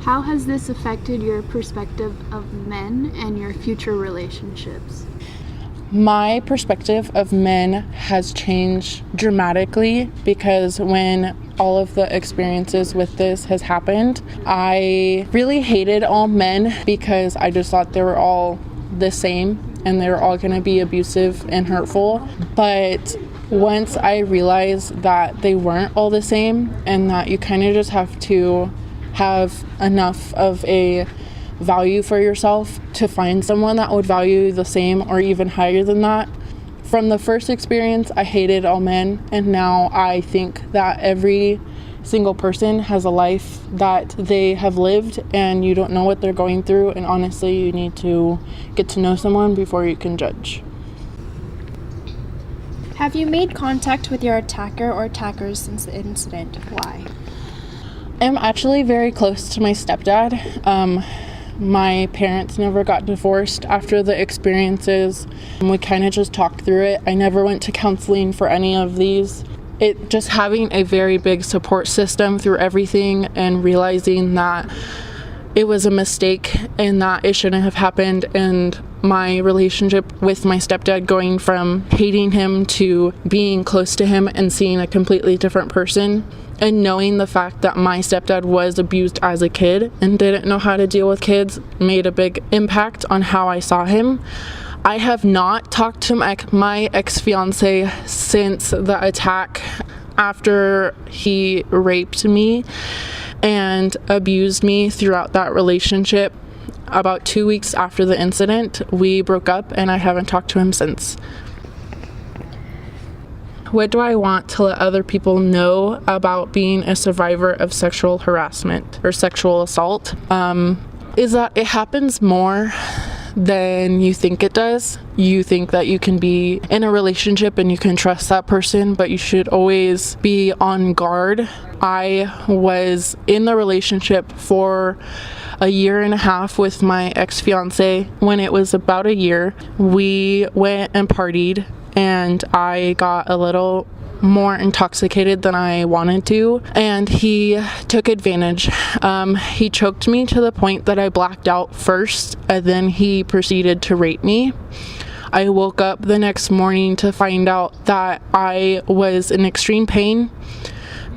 How has this affected your perspective of men and your future relationships? My perspective of men has changed dramatically because when all of the experiences with this has happened, I really hated all men because I just thought they were all the same and they were all going to be abusive and hurtful. But once I realized that they weren't all the same and that you kind of just have to have enough of a value for yourself to find someone that would value you the same or even higher than that. From the first experience, I hated all men, and now I think that every single person has a life that they have lived and you don't know what they're going through, and honestly, you need to get to know someone before you can judge. Have you made contact with your attacker or attackers since the incident? Why? I'm actually very close to my stepdad. My parents never got divorced after the experiences. We kind of just talked through it. I never went to counseling for any of these. It just having a very big support system through everything and realizing that it was a mistake and that it shouldn't have happened, and my relationship with my stepdad going from hating him to being close to him and seeing a completely different person, and knowing the fact that my stepdad was abused as a kid and didn't know how to deal with kids made a big impact on how I saw him. I have not talked to my ex-fiance since the attack after he raped me and abused me throughout that relationship. About 2 weeks after the incident, we broke up and I haven't talked to him since. What do I want to let other people know about being a survivor of sexual harassment or sexual assault? Is that it happens more than you think it does. You think that you can be in a relationship and you can trust that person, but you should always be on guard. I was in the relationship for a year and a half with my ex-fiance. When it was about a year, we went and partied and I got a little more intoxicated than I wanted to, and he took advantage. He choked me to the point that I blacked out first, and then he proceeded to rape me. I woke up the next morning to find out that I was in extreme pain,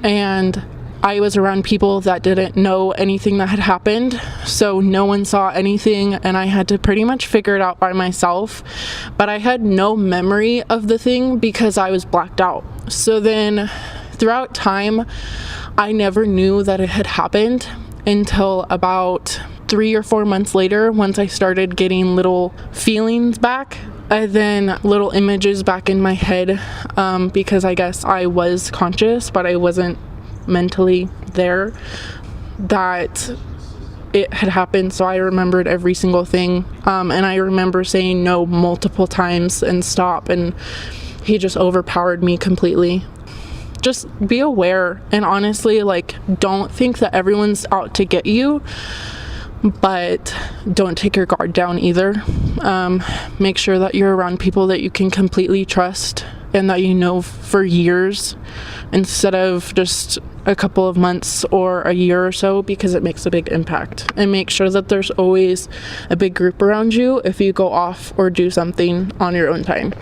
and I was around people that didn't know anything that had happened, so no one saw anything, and I had to pretty much figure it out by myself. But I had no memory of the thing because I was blacked out. So then throughout time, I never knew that it had happened until about 3 or 4 months later, once I started getting little feelings back and then little images back in my head, because I guess I was conscious, but I wasn't mentally there, that it had happened. So I remembered every single thing, and I remember saying no multiple times and stop, and he just overpowered me completely. Just be aware, and honestly, don't think that everyone's out to get you, but don't take your guard down either. Make sure that you're around people that you can completely trust and that you know for years instead of just a couple of months or a year or so, because it makes a big impact. And make sure that there's always a big group around you if you go off or do something on your own time.